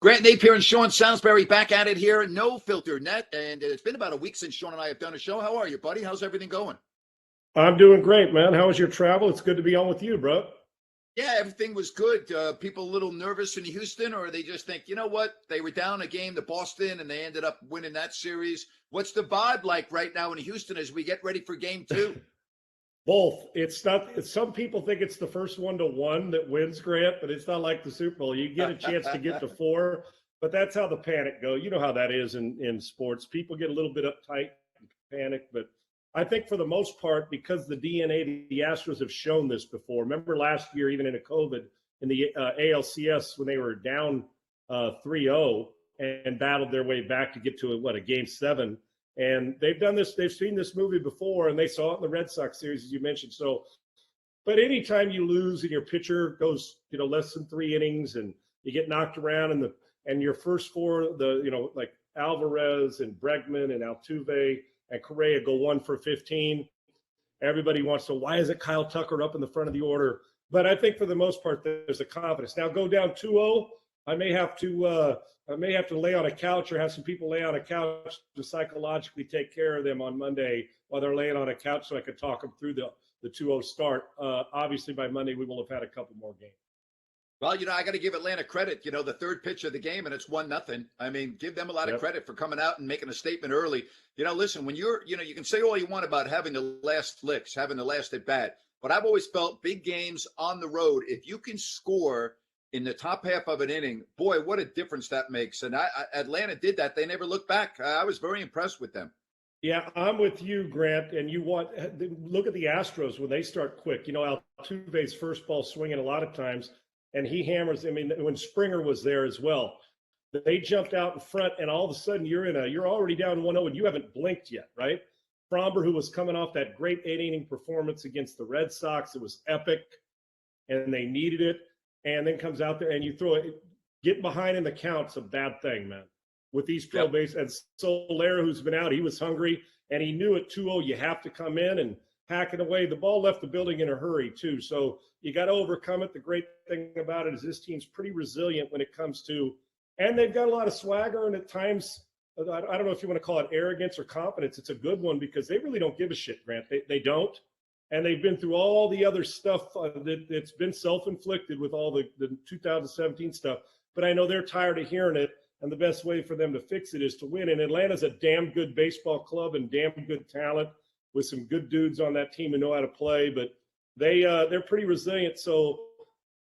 Grant Nape here and Sean Salisbury back at it here. No Filter Net. And it's been about a week since Sean and I have done a show. How are you, buddy? How's everything going? I'm doing great, man. How was your travel? It's good to be on with you, bro. Yeah, everything was good. People a little nervous in Houston, or they just think, you know what? They were down a game to Boston and they ended up winning that series. What's the vibe like right now in Houston as we get ready for game two? Both. It's not. Some people think it's the first 1-1 that wins, Grant, but it's not like the Super Bowl. You get a chance to get to four, but that's how the panic go. You know how that is in sports. People get a little bit uptight and panic, but I think for the most part, because the DNA, the Astros have shown this before. Remember last year, even in a COVID, in the ALCS when they were down 3-0 and battled their way back to get to a game seven. And they've done this. They've seen this movie before, and they saw it in the Red Sox series, as you mentioned. So, but anytime you lose and your pitcher goes, less than 3 innings, and you get knocked around, and your first four, like Alvarez and Bregman and Altuve and Correa go 1 for 15. Everybody wants to. Why isn't Kyle Tucker up in the front of the order? But I think for the most part, there's a confidence. Now go down 2-0. I may have to lay on a couch or have some people lay on a couch to psychologically take care of them on Monday while they're laying on a couch so I could talk them through the 2-0 start. Obviously, by Monday, we will have had a couple more games. Well, I got to give Atlanta credit. The third pitch of the game, and it's 1-0. I mean, give them a lot of credit for coming out and making a statement early. Listen, when you can say all you want about having the last licks, having the last at bat, but I've always felt big games on the road, if you can score in the top half of an inning, boy, what a difference that makes. And Atlanta did that. They never looked back. I was very impressed with them. Yeah, I'm with you, Grant. And look at the Astros when they start quick. Altuve's first ball swinging a lot of times, and he hammers. I mean, when Springer was there as well, they jumped out in front, and all of a sudden you're already down 1-0, and you haven't blinked yet, right? Fromber, who was coming off that great 8-inning performance against the Red Sox, it was epic, and they needed it. And then comes out there and you throw it, get behind in the count's a bad thing, man. With these pro base and Soler, who's been out, he was hungry and he knew at 2-0 you have to come in and hack it away. The ball left the building in a hurry too, so you got to overcome it. The great thing about it is this team's pretty resilient when it comes to, and they've got a lot of swagger and at times, I don't know if you want to call it arrogance or confidence. It's a good one because they really don't give a shit, Grant. They don't. And they've been through all the other stuff that's been self-inflicted with all the 2017 stuff. But I know they're tired of hearing it, and the best way for them to fix it is to win. And Atlanta's a damn good baseball club and damn good talent with some good dudes on that team who know how to play. But they're pretty resilient. So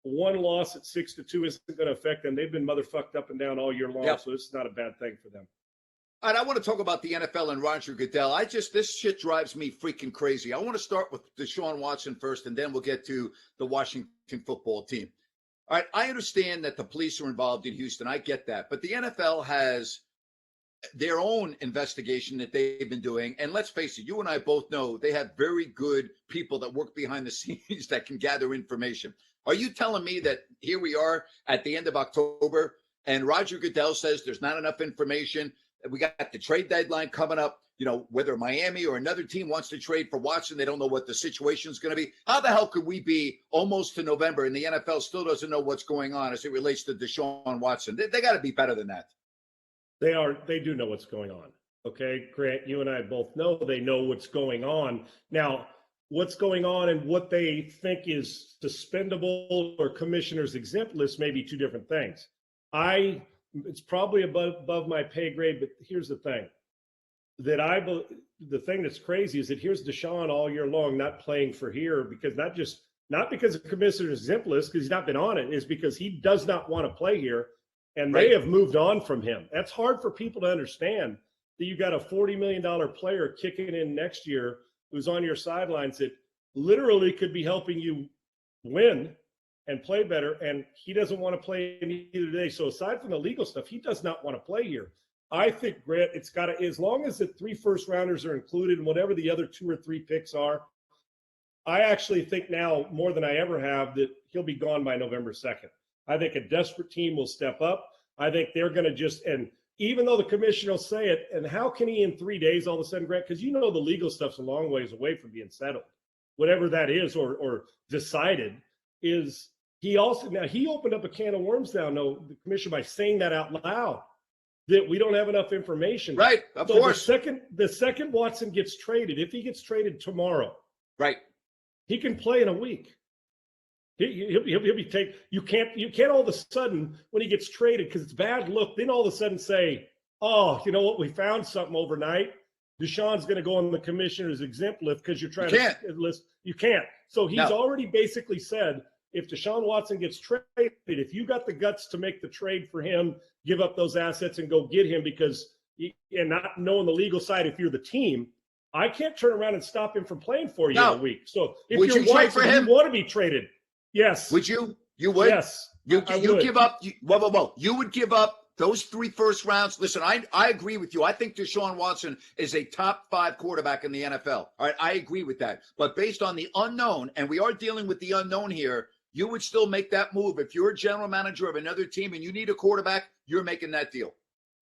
one loss at 6-2 isn't going to affect them. They've been motherfucked up and down all year long, so it's not a bad thing for them. All right, I want to talk about the NFL and Roger Goodell. This shit drives me freaking crazy. I want to start with Deshaun Watson first, and then we'll get to the Washington football team. All right, I understand that the police are involved in Houston. I get that. But the NFL has their own investigation that they've been doing. And let's face it, you and I both know they have very good people that work behind the scenes that can gather information. Are you telling me that here we are at the end of October, and Roger Goodell says there's not enough information? We got the trade deadline coming up, whether Miami or another team wants to trade for Watson, they don't know what the situation is going to be. How the hell could we be almost to November and the NFL still doesn't know what's going on as it relates to Deshaun Watson? They got to be better than that. They do know what's going on. Okay, Grant, you and I both know they know what's going on. Now, what's going on and what they think is suspendable or commissioner's exempt list may be two different things. It's probably above my pay grade, but here's the thing. The thing that's crazy is that here's Deshaun all year long not playing for here because not because of commissioner's exempt list, because he's not been on it, is because he does not want to play here, and they have moved on from him. That's hard for people to understand that you got a $40 million player kicking in next year who's on your sidelines that literally could be helping you win and play better, and he doesn't want to play either day. So aside from the legal stuff, he does not want to play here. I think, Grant, it's got to, as long as the 3 first-rounders are included and whatever the other 2 or 3 picks are, I actually think now more than I ever have that he'll be gone by November 2nd. I think a desperate team will step up. I think they're going to and even though the commissioner will say it, and how can he in 3 days all of a sudden, Grant, because the legal stuff's a long ways away from being settled. Whatever that is or decided is he opened up a can of worms now, the commission, by saying that out loud, that we don't have enough information. Right, of course. The second Watson gets traded, if he gets traded tomorrow, right, he can play in a week. He'll be taken. You can't all of a sudden, when he gets traded, because it's bad look, then all of a sudden say, oh, you know what, we found something overnight. Deshaun's going to go on the commissioner's exempt list because you're trying to list. You can't. So he's already basically said, if Deshaun Watson gets traded, if you got the guts to make the trade for him, give up those assets and go get him, and not knowing the legal side, if you're the team, I can't turn around and stop him from playing for you in a week. So if would you're you trade for him? You want to be traded. Yes. Would you? You would? Yes. You give up. You would give up those 3 first rounds. Listen, I agree with you. I think Deshaun Watson is a top 5 quarterback in the NFL. All right, I agree with that. But based on the unknown, and we are dealing with the unknown here, you would still make that move. If you're a general manager of another team and you need a quarterback, you're making that deal.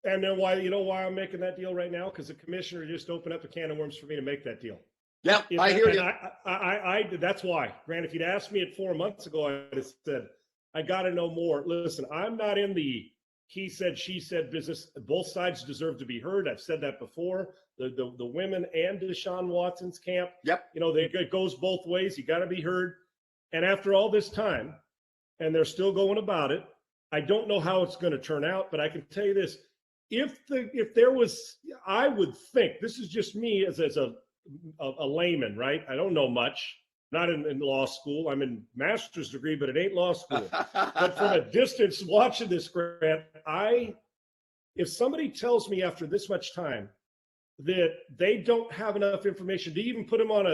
And then why I'm making that deal right now? Because the commissioner just opened up a can of worms for me to make that deal. Yeah, I hear you. I that's why. Grant, if you'd asked me it 4 months ago, I'd have said, I got to know more. Listen, I'm not in the he said, she said business. Both sides deserve to be heard. I've said that before. The women and Deshaun Watson's camp. Yep. It goes both ways. You got to be heard. And after all this time, and they're still going about it, I don't know how it's going to turn out, but I can tell you this. If there was, I would think, this is just me as a layman, right? I don't know much. Not in law school. I'm in master's degree, but it ain't law school. But from a distance watching this, Grant, if somebody tells me after this much time that they don't have enough information to even put him on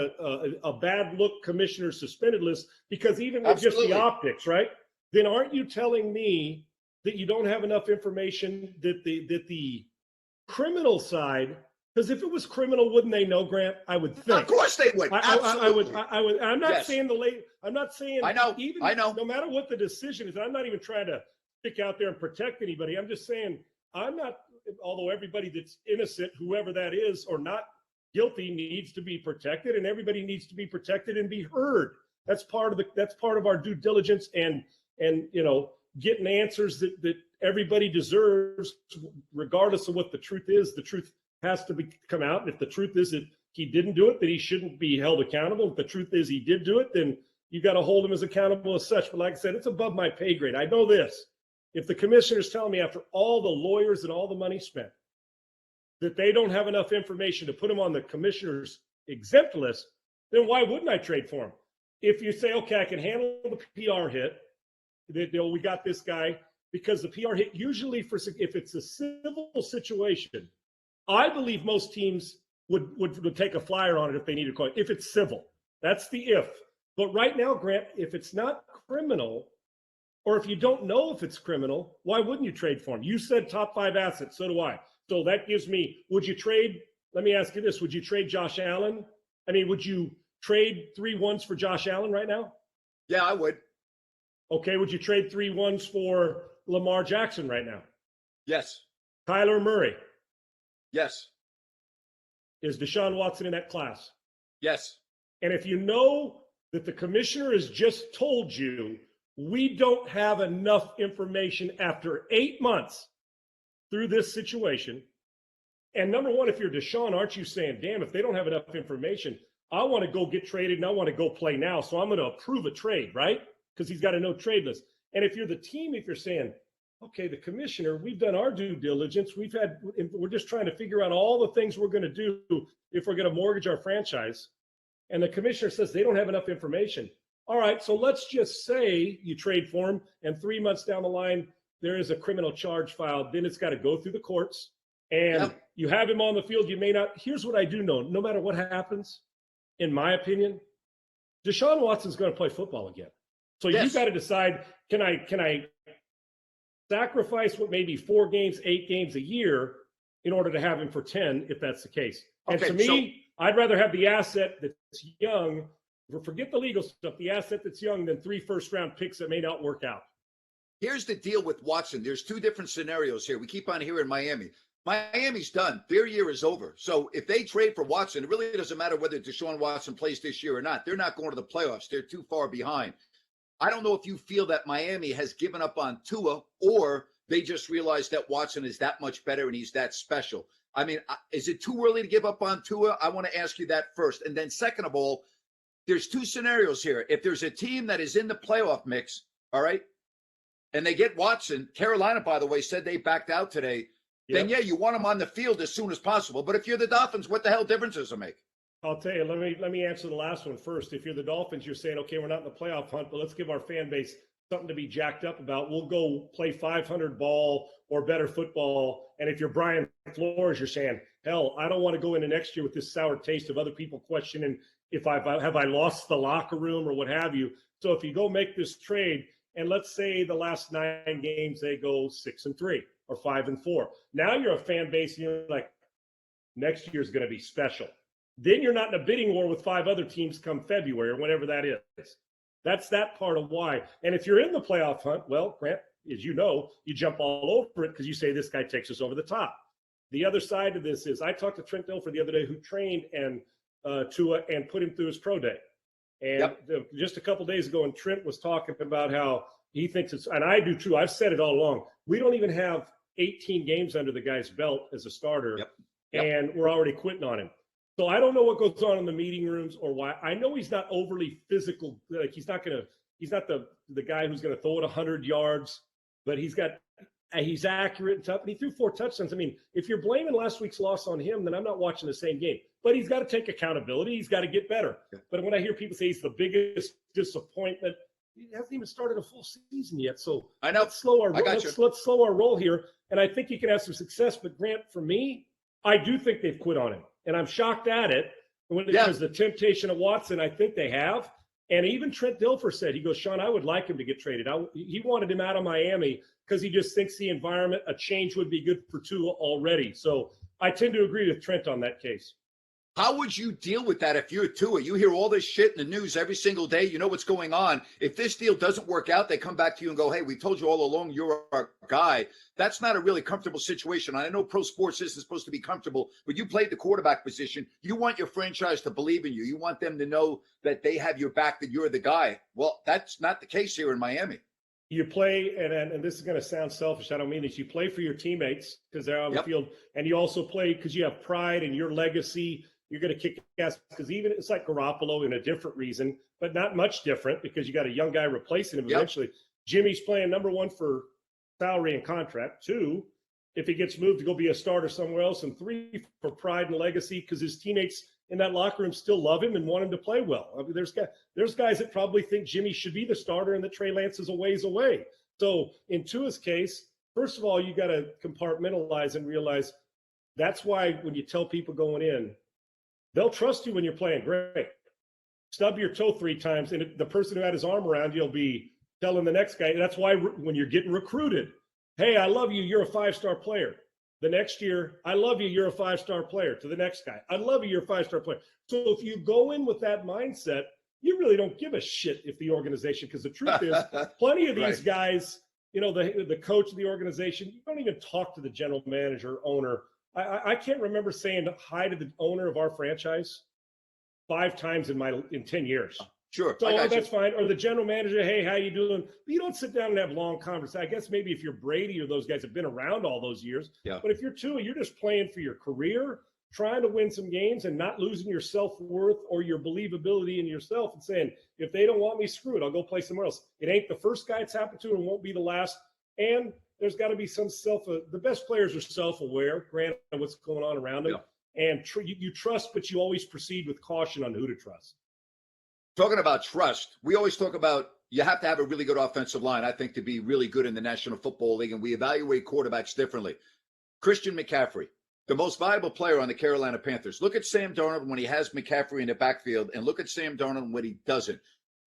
a bad look commissioner suspended list, because even with just the optics, right? Then aren't you telling me that you don't have enough information that the criminal side? Because if it was criminal, wouldn't they know, Grant? I would think. Of course they would. Absolutely. I would. I'm not saying I'm not saying. I know. No matter what the decision is, I'm not even trying to stick out there and protect anybody. I'm just saying I'm not. Although everybody that's innocent, whoever that is, or not guilty, needs to be protected, and everybody needs to be protected and be heard. That's part of our due diligence and getting answers that everybody deserves, regardless of what the truth is. The truth has to come out. And if the truth is that he didn't do it, then he shouldn't be held accountable. If the truth is he did do it, then you got to hold him as accountable as such. But like I said, it's above my pay grade. I know this. If the commissioner's telling me after all the lawyers and all the money spent that they don't have enough information to put him on the commissioner's exempt list, then why wouldn't I trade for him? If you say, okay, I can handle the PR hit, that we got this guy, because the PR hit usually if it's a civil situation, I believe most teams would take a flyer on it if they need a coin. If it's civil, that's the if. But right now, Grant, if it's not criminal, or if you don't know if it's criminal, why wouldn't you trade for him? You said top 5 assets, so do I. So that gives me, would you trade, let me ask you this, would you trade Josh Allen? I mean, would you trade 3 1s for Josh Allen right now? Yeah, I would. Okay, would you trade 3 1s for Lamar Jackson right now? Yes. Kyler Murray? Yes. Is Deshaun Watson in that class? Yes. And if you know that the commissioner has just told you, we don't have enough information after 8 months through this situation. And number one, if you're Deshaun, aren't you saying, damn, if they don't have enough information, I want to go get traded and I want to go play now. So I'm going to approve a trade, right? Because he's got a no trade list. And if you're the team, if you're saying, okay, the commissioner, we've done our due diligence. We're just trying to figure out all the things we're going to do if we're going to mortgage our franchise. And the commissioner says they don't have enough information. All right, so let's just say you trade for him, and 3 months down the line, there is a criminal charge filed. Then it's got to go through the courts, and you have him on the field. You may not. Here's what I do know. No matter what happens, in my opinion, Deshaun Watson's going to play football again. So you've got to decide, can I sacrifice what maybe 4 games, 8 games a year in order to have him for 10, if that's the case. And to me, I'd rather have the asset that's young. Forget the legal stuff. The asset that's young than 3 first-round picks that may not work out. Here's the deal with Watson. There's 2 different scenarios here. We keep on hearing Miami. Miami's done. Their year is over. So if they trade for Watson, it really doesn't matter whether Deshaun Watson plays this year or not. They're not going to the playoffs. They're too far behind. I don't know if you feel that Miami has given up on Tua or they just realized that Watson is that much better and he's that special. I mean, is it too early to give up on Tua? I want to ask you that first. And then second of all, there's two scenarios here. If there's a team that is in the playoff mix, all right, and they get Watson, Carolina, by the way, said they backed out today, then yeah, you want them on the field as soon as possible. But if you're the Dolphins, what the hell difference does it make? I'll tell you, let me answer the last one first. If you're the Dolphins, you're saying, okay, we're not in the playoff hunt, but let's give our fan base something to be jacked up about. We'll go play 500 ball or better football. And if you're Brian Flores, you're saying, hell, I don't want to go into next year with this sour taste of other people questioning if have I lost the locker room or what have you. So if you go make this trade, and let's say the last 9 games they go 6-3 or 5-4. Now you're a fan base, and you're like, next year's going to be special. Then you're not in a bidding war with 5 other teams come February or whenever that is. That's that part of why. And if you're in the playoff hunt, well, Grant, as you know, you jump all over it because you say this guy takes us over the top. The other side of this is I talked to Trent Dilfer the other day who trained and Tua and put him through his pro day. And just a couple days ago, and Trent was talking about how he thinks it's, and I do too, I've said it all along, we don't even have 18 games under the guy's belt as a starter, and we're already quitting on him. So I don't know what goes on in the meeting rooms or why. I know he's not overly physical. Like he's not the guy who's going to throw it 100 yards, but he's accurate and tough. And he threw 4 touchdowns. I mean, if you're blaming last week's loss on him, then I'm not watching the same game. But he's got to take accountability. He's got to get better. But when I hear people say he's the biggest disappointment, he hasn't even started a full season yet. So I know. Let's slow our roll here. And I think he can have some success. But Grant, for me, I do think they've quit on him. And I'm shocked at it. When there's the temptation of Watson, I think they have. And even Trent Dilfer said, he goes, Sean, I would like him to get traded. He wanted him out of Miami because he just thinks the environment, a change would be good for Tua already. So I tend to agree with Trent on that case. How would you deal with that if you're Tua? You hear all this shit in the news every single day. You know what's going on. If this deal doesn't work out, they come back to you and go, hey, we told you all along you're our guy. That's not a really comfortable situation. I know pro sports isn't supposed to be comfortable, but you played the quarterback position. You want your franchise to believe in you. You want them to know that they have your back, that you're the guy. Well, that's not the case here in Miami. You play, and this is going to sound selfish. I don't mean this. You play for your teammates because they're on the field, and you also play because you have pride and your legacy. You're going to kick ass because even it's like Garoppolo in a different reason, but not much different because you got a young guy replacing him eventually. Jimmy's playing number 1 for salary and contract. 2, if he gets moved to go be a starter somewhere else. And 3, for pride and legacy because his teammates in that locker room still love him and want him to play well. I mean, there's guys that probably think Jimmy should be the starter and that Trey Lance is a ways away. So in Tua's case, first of all, you got to compartmentalize and realize that's why when you tell people going in, they'll trust you when you're playing great. Stub your toe 3 times, and the person who had his arm around you will be telling the next guy. That's why when you're getting recruited, hey, I love you, you're a 5-star player. The next year, I love you, you're a 5-star player. To the next guy, I love you, you're a 5-star player. So if you go in with that mindset, you really don't give a shit if the organization, because the truth is, plenty of these guys, you know, the coach of the organization, you don't even talk to the general manager, owner. I can't remember saying hi to the owner of our franchise 5 times in 10 years. Sure. So that's fine. Or the general manager, hey, how you doing? But you don't sit down and have long conversations. I guess maybe if you're Brady or those guys have been around all those years. Yeah. But if you're Tua, you're just playing for your career, trying to win some games and not losing your self-worth or your believability in yourself and saying, if they don't want me, screw it. I'll go play somewhere else. It ain't the first guy it's happened to and won't be the last. And there's got to be some the best players are self-aware, granted what's going on around them. Yeah. And you trust, but you always proceed with caution on who to trust. Talking about trust, we always talk about you have to have a really good offensive line, I think, to be really good in the National Football League, and we evaluate quarterbacks differently. Christian McCaffrey, the most valuable player on the Carolina Panthers. Look at Sam Darnold when he has McCaffrey in the backfield, and look at Sam Darnold when he doesn't.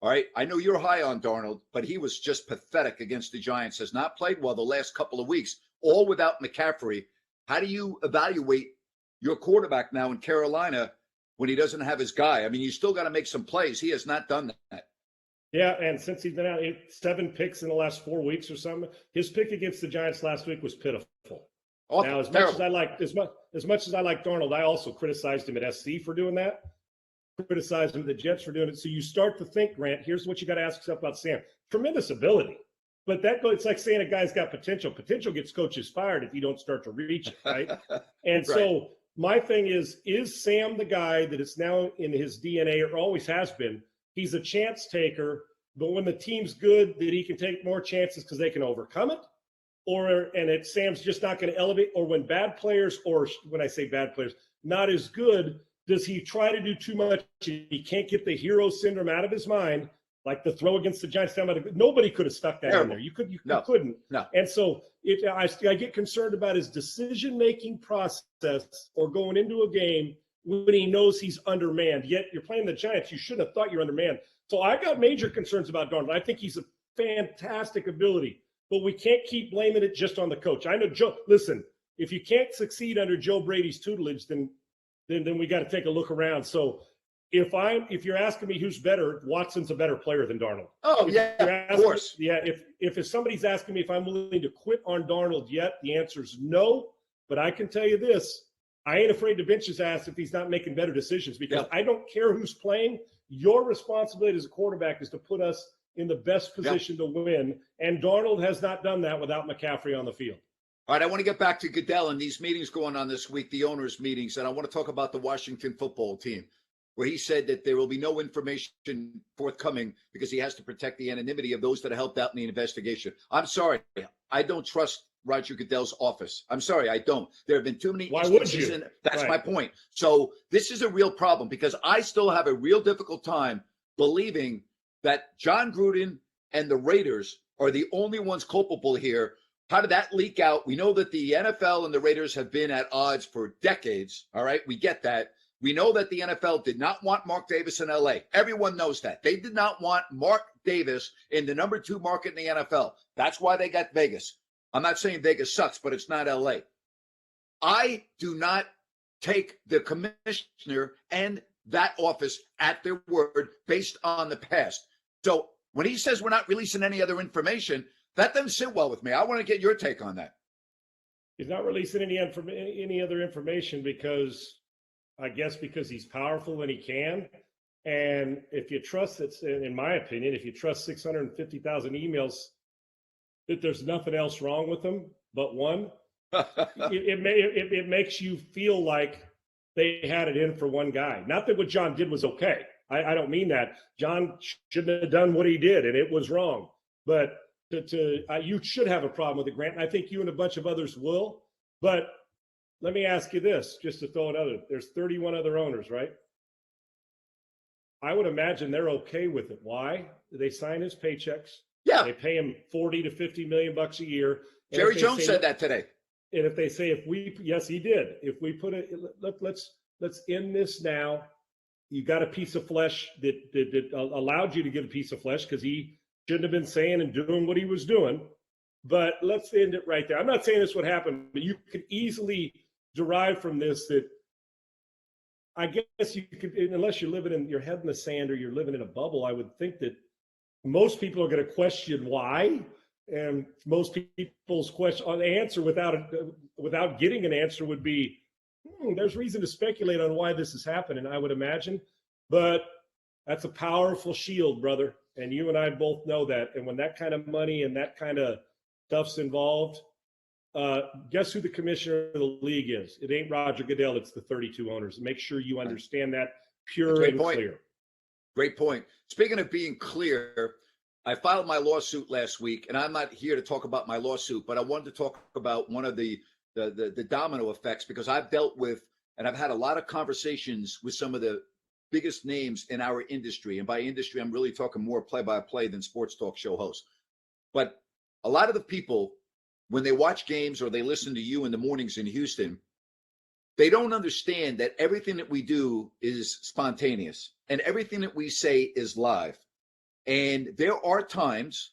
All right, I know you're high on Darnold, but he was just pathetic against the Giants, has not played well the last couple of weeks, all without McCaffrey. How do you evaluate your quarterback now in Carolina when he doesn't have his guy? I mean, you still got to make some plays. He has not done that. Yeah, and since he's been out 7 picks in the last 4 weeks or something, his pick against the Giants last week was pitiful. Awful, now, as much as I like Darnold, I also criticized him at SC for doing that. Criticized him at the Jets for doing it. So you start to think, Grant, here's what you got to ask yourself about Sam. tremendous ability. But it's like saying a guy's got potential. Potential gets coaches fired if you don't start to reach it, right? And Right. so my thing is Sam the guy that is now in his DNA, or always has been? He's a chance taker, but when the team's good, that he can take more chances because they can overcome it? Sam's just not going to elevate? Or when bad players, or when I say bad players, not as good, does he try to do too much? He can't get the hero syndrome out of his mind, like the throw against the Giants. Nobody could have stuck that in there. You couldn't. No. And so I get concerned about his decision-making process or going into a game when he knows he's undermanned. Yet you're playing the Giants. You shouldn't have thought you're undermanned. So I got major concerns about Darnold. I think he's a fantastic ability, but we can't keep blaming it just on the coach. I know Joe. Listen, if you can't succeed under Joe Brady's tutelage, then we got to take a look around. So if you're asking me who's better, Watson's a better player than Darnold. Oh, of course. If somebody's asking me if I'm willing to quit on Darnold yet, the answer is no. But I can tell you this: I ain't afraid to bench his ass if he's not making better decisions, because I don't care who's playing. Your responsibility as a quarterback is to put us in the best position to win. And Darnold has not done that without McCaffrey on the field. All right, I want to get back to Goodell and these meetings going on this week, the owners' meetings, and I want to talk about the Washington football team, where he said that there will be no information forthcoming because he has to protect the anonymity of those that have helped out in the investigation. I'm sorry. I don't trust Roger Goodell's office. I'm sorry, I don't. There have been too many instances. Why would you? That's my point. So this is a real problem because I still have a real difficult time believing that John Gruden and the Raiders are the only ones culpable here. How did that leak out? We know that the NFL and the Raiders have been at odds for decades. All right, we get that. We know that the NFL did not want Mark Davis in LA. Everyone knows that. They did not want Mark Davis in the number 2 market in the NFL. That's why they got Vegas. I'm not saying Vegas sucks, but it's not LA. I do not take the commissioner and that office at their word based on the past. So when he says we're not releasing any other information, that doesn't sit well with me. I want to get your take on that. He's not releasing any other information because he's powerful and he can. And if you trust it, in my opinion, if you trust 650,000 emails, that there's nothing else wrong with them but one, it makes you feel like they had it in for one guy. Not that what John did was okay. I don't mean that. John shouldn't have done what he did, and it was wrong. But you should have a problem with it, Grant. And I think you and a bunch of others will. But let me ask you this, just to throw it out there. There's 31 other owners, right? I would imagine they're okay with it. Why? They sign his paychecks. Yeah. They pay him $40 to $50 million a year. And Jerry Jones said that today. And if they say, yes, he did. If we put it, let's end this now. You got a piece of flesh that allowed you to get a piece of flesh because he shouldn't have been saying and doing what he was doing. But let's end it right there. I'm not saying this would happen, but you could easily derive from this that I guess you could, unless you're living in your head in the sand or you're living in a bubble, I would think that most people are going to question why. And most people's answer without getting an answer would be, there's reason to speculate on why this is happening, I would imagine. But that's a powerful shield, brother. And you and I both know that. And when that kind of money and that kind of stuff's involved, guess who the commissioner of the league is? It ain't Roger Goodell. It's the 32 owners. Make sure you understand that pure and clear. Great point. Speaking of being clear, I filed my lawsuit last week, and I'm not here to talk about my lawsuit, but I wanted to talk about one of the domino effects, because I've dealt with and I've had a lot of conversations with some of the biggest names in our industry. And by industry, I'm really talking more play-by-play than sports talk show hosts. But a lot of the people, when they watch games or they listen to you in the mornings in Houston, they don't understand that everything that we do is spontaneous and everything that we say is live. And there are times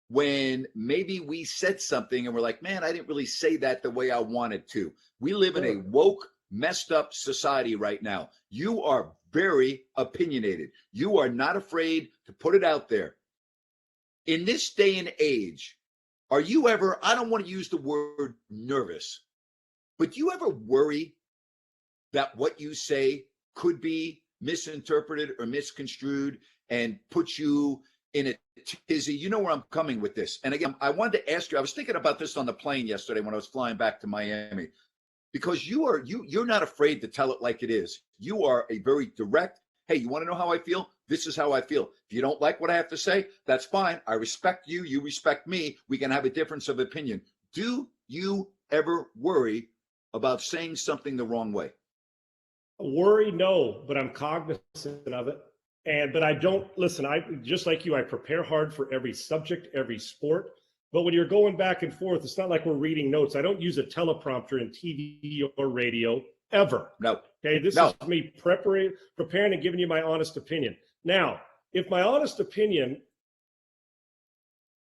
when maybe we said something and we're like, man, I didn't really say that the way I wanted to. We live in a woke, messed up society right now. You are very opinionated. You are not afraid to put it out there. In this day and age, are you ever, I don't want to use the word nervous, but do you ever worry that what you say could be misinterpreted or misconstrued and put you in a tizzy. You know where I'm coming with this. And again, I wanted to ask you, I was thinking about this on the plane yesterday when I was flying back to Miami, because you're not afraid to tell it like it is. You are a very direct, hey, you want to know how I feel? This is how I feel. If you don't like what I have to say, that's fine. I respect you. You respect me. We can have a difference of opinion. Do you ever worry about saying something the wrong way? Worry, no, but I'm cognizant of it. But I don't listen. I just like you. I prepare hard for every subject, every sport. But when you're going back and forth, it's not like we're reading notes. I don't use a teleprompter in TV or radio ever. No. Okay, this is me preparing and giving you my honest opinion. Now, if my honest opinion,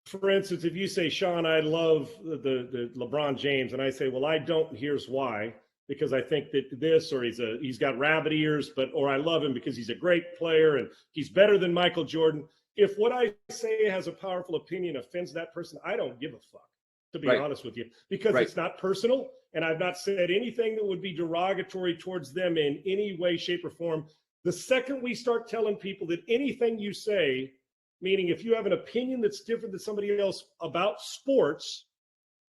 for instance, if you say, Sean, I love the LeBron James, and I say, well, I don't, and here's why. Because I think that this, or he's got rabbit ears, or I love him because he's a great player and he's better than Michael Jordan. If what I say has a powerful opinion offends that person, I don't give a fuck, to be honest with you, because it's not personal, and I've not said anything that would be derogatory towards them in any way, shape, or form. The second we start telling people that anything you say, meaning if you have an opinion that's different than somebody else about sports,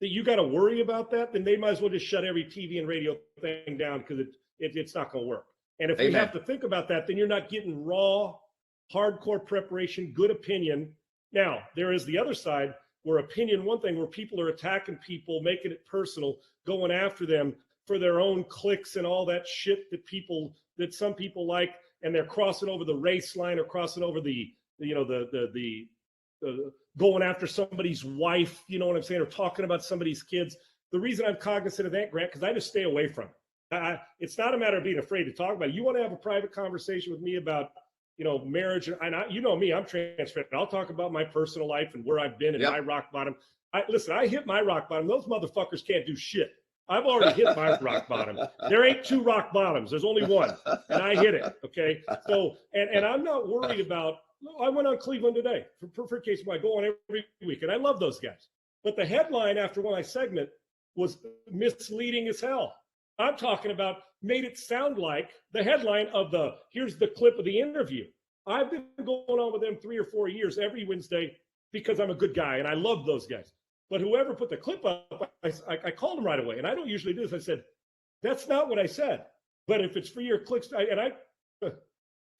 that you got to worry about that, then they might as well just shut every TV and radio thing down, because it's not going to work. And if we have to think about that, then you're not getting raw, hardcore preparation, good opinion. Now, there is the other side where opinion, one thing, where people are attacking people, making it personal, going after them for their own clicks and all that shit that some people like, and they're crossing over the race line or crossing over the going after somebody's wife, you know what I'm saying, or talking about somebody's kids. The reason I'm cognizant of that, Grant, because I just stay away from it. It's not a matter of being afraid to talk about it. You want to have a private conversation with me about, marriage, and you know me, I'm transparent. I'll talk about my personal life and where I've been and my rock bottom. I hit my rock bottom. Those motherfuckers can't do shit. I've already hit my rock bottom. There ain't two rock bottoms. There's only one, and I hit it. Okay, so and I'm not worried about. I went on Cleveland today for case I go on every week, and I love those guys. But the headline after one of my segment was misleading as hell. I'm talking about made it sound like the headline of here's the clip of the interview. I've been going on with them 3 or 4 years every Wednesday because I'm a good guy and I love those guys. But whoever put the clip up, I called them right away. And I don't usually do this. I said, that's not what I said. But if it's for your clicks, and I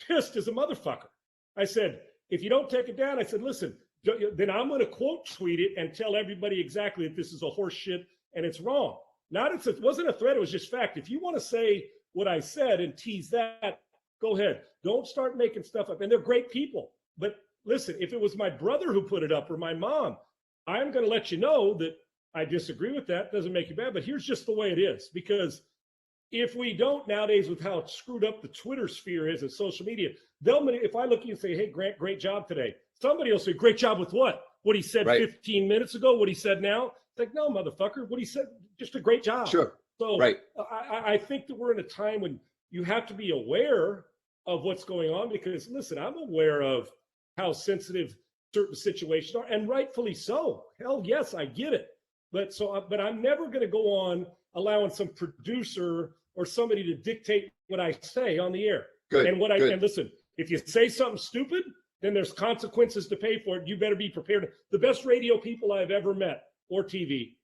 pissed as a motherfucker. I said, if you don't take it down, I said, listen, then I'm going to quote tweet it and tell everybody exactly that this is a horse shit and it's wrong. It wasn't a threat. It was just fact. If you want to say what I said and tease that, go ahead. Don't start making stuff up. And they're great people. But listen, if it was my brother who put it up or my mom, I'm going to let you know that I disagree with that. Doesn't make you bad. But here's just the way it is. Because if we don't nowadays, with how screwed up the Twitter sphere is and social media, if I look at you and say, hey, Grant, great job today. Somebody will say, great job with what? What he said 15 minutes ago, what he said now? It's like, no, motherfucker, what he said, just a great job. Sure. So I think that we're in a time when you have to be aware of what's going on, because, listen, I'm aware of how sensitive certain situations are, and rightfully so. Hell yes, I get it. But I'm never going to go on allowing some producer or somebody to dictate what I say on the air. Good. And and listen, if you say something stupid, then there's consequences to pay for it. You better be prepared. The best radio people I've ever met, or TV,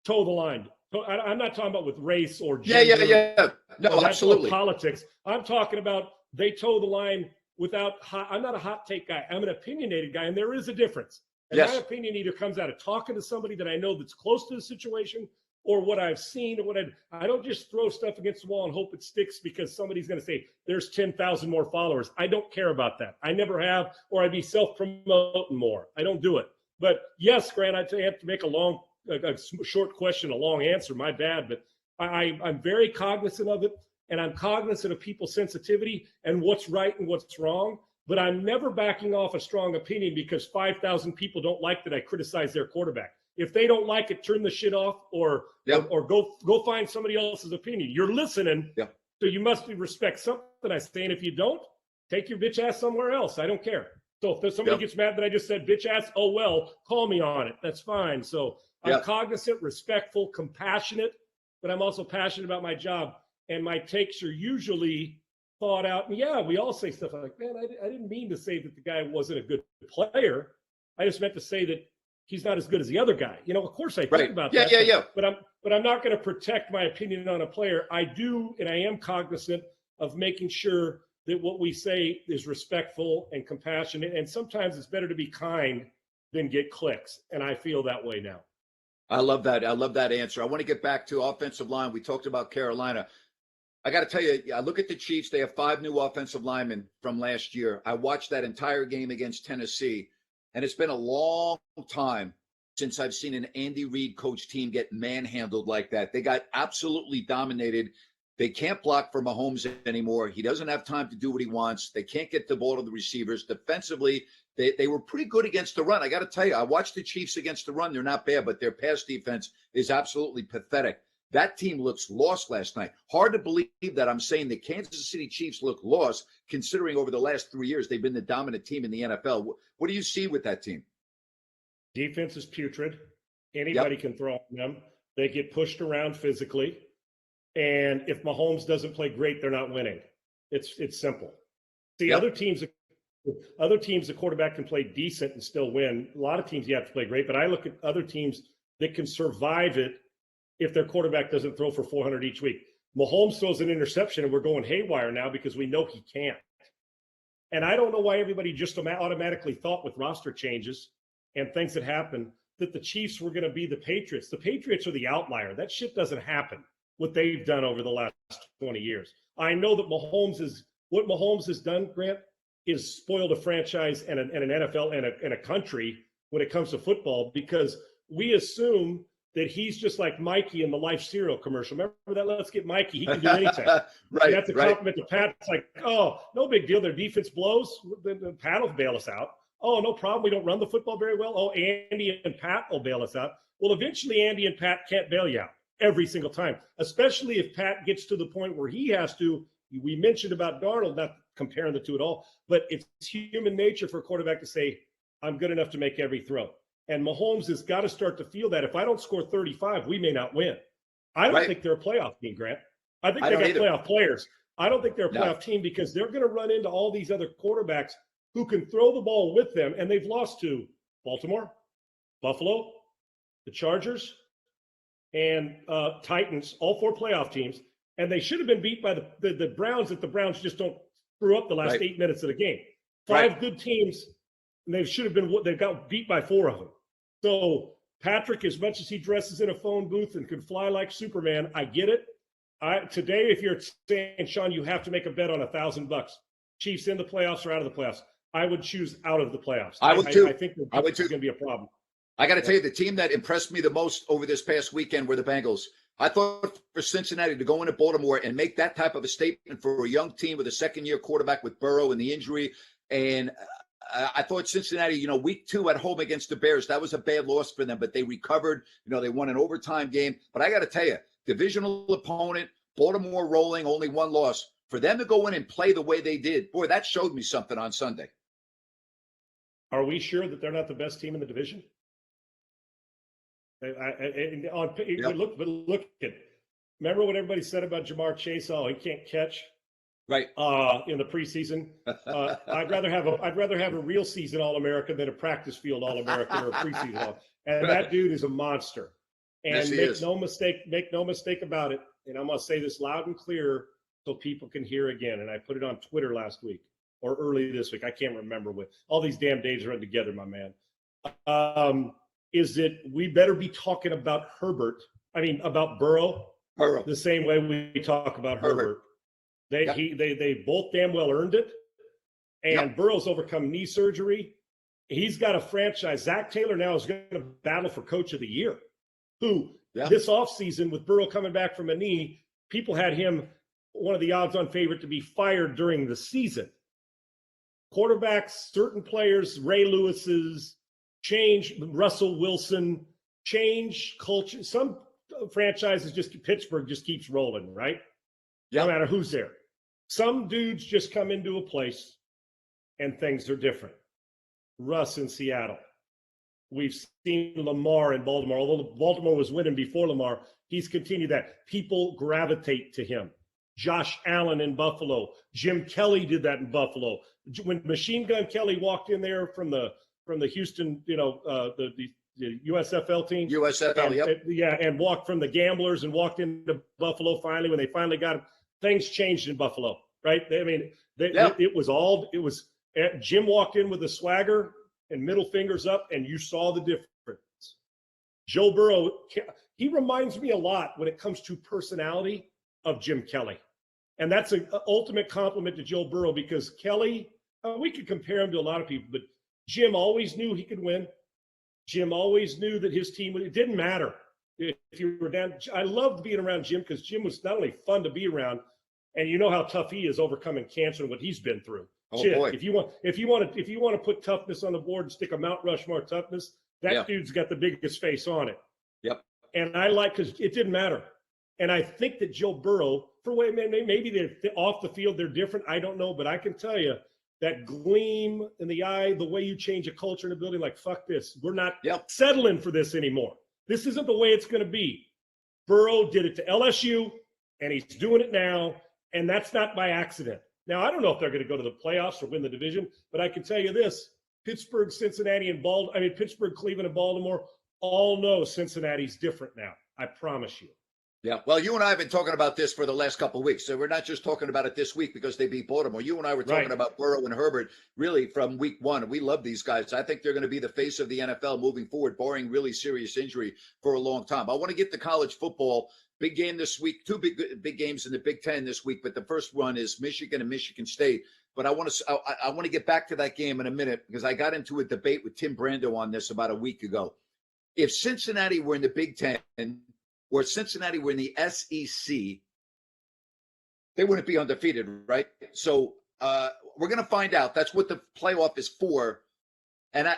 toe the line. I'm not talking about with race or gender. Yeah. No, absolutely. Politics. I'm talking about they toe the line without. I'm not a hot take guy. I'm an opinionated guy, and there is a difference. And my opinion either comes out of talking to somebody that I know that's close to the situation, or what I've seen, or what I don't just throw stuff against the wall and hope it sticks because somebody's going to say there's 10,000 more followers. I don't care about that. I never have, or I'd be self-promoting more. I don't do it. But yes, Grant, I'd have to make a short question, a long answer. My bad, but I'm very cognizant of it, and I'm cognizant of people's sensitivity and what's right and what's wrong. But I'm never backing off a strong opinion because 5,000 people don't like that I criticize their quarterback. If they don't like it, turn the shit off, or go find somebody else's opinion. You're listening, so you must respect something I say. And if you don't, take your bitch ass somewhere else. I don't care. So if somebody gets mad that I just said bitch ass, oh well, call me on it. That's fine. So I'm cognizant, respectful, compassionate, but I'm also passionate about my job. And my takes are usually thought out. And yeah, we all say stuff like, man, I didn't mean to say that the guy wasn't a good player. I just meant to say that he's not as good as the other guy. Of course I think about that. Yeah. But I'm not going to protect my opinion on a player. I do, and I am cognizant of making sure that what we say is respectful and compassionate. And sometimes it's better to be kind than get clicks. And I feel that way now. I love that. I love that answer. I want to get back to offensive line. We talked about Carolina. I got to tell you, I look at the Chiefs. They have 5 new offensive linemen from last year. I watched that entire game against Tennessee, and it's been a long time since I've seen an Andy Reid coach team get manhandled like that. They got absolutely dominated. They can't block for Mahomes anymore. He doesn't have time to do what he wants. They can't get the ball to the receivers. Defensively, they were pretty good against the run. I got to tell you, I watched the Chiefs against the run. They're not bad, but their pass defense is absolutely pathetic. That team looks lost last night. Hard to believe that I'm saying the Kansas City Chiefs look lost, considering over the last 3 years they've been the dominant team in the NFL. What do you see with that team? Defense is putrid. Anybody can throw on them. They get pushed around physically. And if Mahomes doesn't play great, they're not winning. It's simple. See, other teams, the quarterback can play decent and still win. A lot of teams you have to play great, but I look at other teams that can survive it if their quarterback doesn't throw for 400 each week. Mahomes throws an interception, and we're going haywire now because we know he can't. And I don't know why everybody just automatically thought with roster changes and things that happen that the Chiefs were going to be the Patriots. The Patriots are the outlier. That shit doesn't happen, what they've done over the last 20 years. I know that what Mahomes has done, Grant, is spoiled a franchise and an NFL and a country when it comes to football, because we assume that he's just like Mikey in the Life cereal commercial. Remember that? Let's get Mikey. He can do anything. Right. That's a compliment to Pat. It's like, oh, no big deal. Their defense blows. Then Pat will bail us out. Oh, no problem. We don't run the football very well. Oh, Andy and Pat will bail us out. Well, eventually Andy and Pat can't bail you out every single time, especially if Pat gets to the point where he has to. We mentioned about Darnold, not comparing the two at all, but it's human nature for a quarterback to say, I'm good enough to make every throw. And Mahomes has got to start to feel that if I don't score 35, we may not win. I don't think they're a playoff team, Grant. I think they got playoff players. I don't think they're a playoff team because they're going to run into all these other quarterbacks who can throw the ball with them. And they've lost to Baltimore, Buffalo, the Chargers, and Titans, all 4 playoff teams. And they should have been beat by the Browns if the Browns just don't screw up the last 8 minutes of the game. 5 good teams, and they've got beat by 4 of them. So Patrick, as much as he dresses in a phone booth and can fly like Superman, I get it. Today, if you're saying, Sean, you have to make a bet on $1,000, Chiefs in the playoffs or out of the playoffs, I would choose out of the playoffs. I would too. I think the defense is going to be a problem. I got to tell you, the team that impressed me the most over this past weekend were the Bengals. I thought for Cincinnati to go into Baltimore and make that type of a statement for a young team with a second-year quarterback with Burrow and the injury. And I thought Cincinnati, week 2 at home against the Bears, that was a bad loss for them, but they recovered. They won an overtime game. But I got to tell you, divisional opponent, Baltimore rolling, only 1 loss. For them to go in and play the way they did, boy, that showed me something on Sunday. Are we sure that they're not the best team in the division? Look at. Remember what everybody said about Jamar Chase? Oh, he can't catch. Right. In the preseason, I'd rather have a real season All-American than a practice field All-American or a preseason All. And that dude is a monster. And yes, make no mistake about it. And I'm gonna say this loud and clear so people can hear again. And I put it on Twitter last week or early this week. I can't remember what. All these damn days run together, my man. Is that we better be talking about about Burrow the same way we talk about Herbert. They both damn well earned it. And Burrow's overcome knee surgery. He's got a franchise. Zach Taylor now is going to battle for Coach of the Year, who this offseason with Burrow coming back from a knee, people had him one of the odds-on favorite to be fired during the season. Quarterbacks, certain players, Ray Lewis's, change, Russell Wilson, change culture. Some franchises Pittsburgh just keeps rolling, right? No matter who's there. Some dudes just come into a place and things are different. Russ in Seattle. We've seen Lamar in Baltimore. Although Baltimore was winning before Lamar, he's continued that. People gravitate to him. Josh Allen in Buffalo. Jim Kelly did that in Buffalo. When Machine Gun Kelly walked in there from the Houston, the USFL team. USFL, and walked from the Gamblers and walked into Buffalo finally when they finally got him. Things changed in Buffalo, right? It was Jim walked in with a swagger and middle fingers up, and you saw the difference. Joe Burrow, he reminds me a lot when it comes to personality of Jim Kelly. And that's an ultimate compliment to Joe Burrow, because Kelly, we could compare him to a lot of people, but Jim always knew he could win. Jim always knew that his team, it didn't matter if you were down. I loved being around Jim because Jim was not only fun to be around, and you know how tough he is overcoming cancer and what he's been through. Oh, boy. If you want to put toughness on the board and stick a Mount Rushmore toughness, that dude's got the biggest face on it. Yep. And because it didn't matter. And I think that Joe Burrow, maybe they're off the field, they're different. I don't know, but I can tell you that gleam in the eye, the way you change a culture in a building, like, fuck this. We're not settling for this anymore. This isn't the way it's going to be. Burrow did it to LSU, and he's doing it now, and that's not by accident. Now, I don't know if they're going to go to the playoffs or win the division, but I can tell you this. Pittsburgh, Cincinnati, Pittsburgh, Cleveland, and Baltimore all know Cincinnati's different now. I promise you. Yeah. Well, you and I have been talking about this for the last couple of weeks. So we're not just talking about it this week because they beat Baltimore. You and I were talking about Burrow and Herbert really from week one. We love these guys. I think they're going to be the face of the NFL moving forward, barring really serious injury for a long time. I want to get to college football. Big game this week, two big games in the Big Ten this week. But the first one is Michigan and Michigan State. But I want to get back to that game in a minute because I got into a debate with Tim Brando on this about a week ago. If Cincinnati were in the Big Ten or Cincinnati were in the SEC, they wouldn't be undefeated, right? So we're going to find out. That's what the playoff is for. And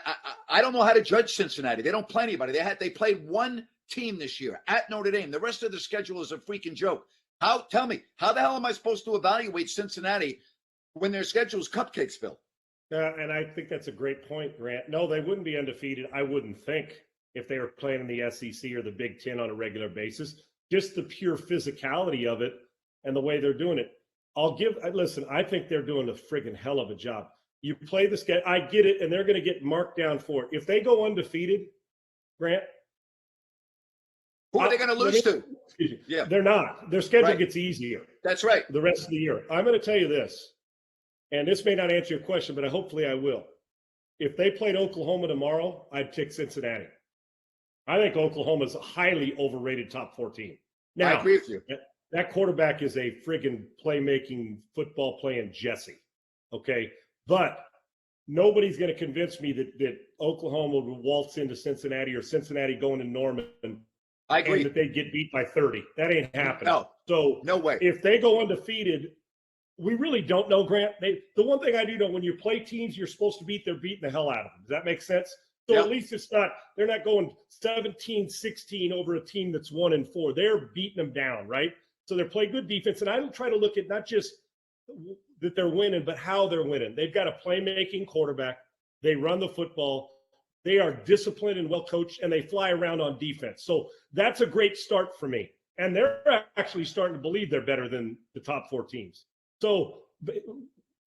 I don't know how to judge Cincinnati. They don't play anybody. They played one team this year at Notre Dame. The rest of the schedule is a freaking joke. Tell me, how the hell am I supposed to evaluate Cincinnati when their schedule is cupcakesville? And I think that's a great point, Grant. No, they wouldn't be undefeated, I wouldn't think, if they were playing in the SEC or the Big Ten on a regular basis. Just the pure physicality of it and the way they're doing it. Listen, I think they're doing a friggin' hell of a job. You play this guy, I get it, and they're going to get marked down for it. If they go undefeated, Grant, who are they going to lose to? Excuse me. Yeah, they're not. Their schedule gets easier. That's right. The rest of the year. I'm going to tell you this, and this may not answer your question, but hopefully I will. If they played Oklahoma tomorrow, I'd pick Cincinnati. I think Oklahoma's a highly overrated top 4 team. Now, I agree with you. That quarterback is a friggin' playmaking, football playing Jesse. Okay? But nobody's going to convince me that Oklahoma will waltz into Cincinnati or Cincinnati going to Norman. I agree. And that they get beat by 30. That ain't happening. No. So no way. If they go undefeated, we really don't know, Grant. The one thing I do know, when you play teams you're supposed to beat, they're beating the hell out of them. Does that make sense? So At least they're not going 17-16 over a team that's 1-4. They're beating them down, right? So they're playing good defense. And I don't try to look at not just that they're winning, but how they're winning. They've got a playmaking quarterback. They run the football. They are disciplined and well coached, and they fly around on defense. So that's a great start for me. And they're actually starting to believe they're better than the top 4 teams. So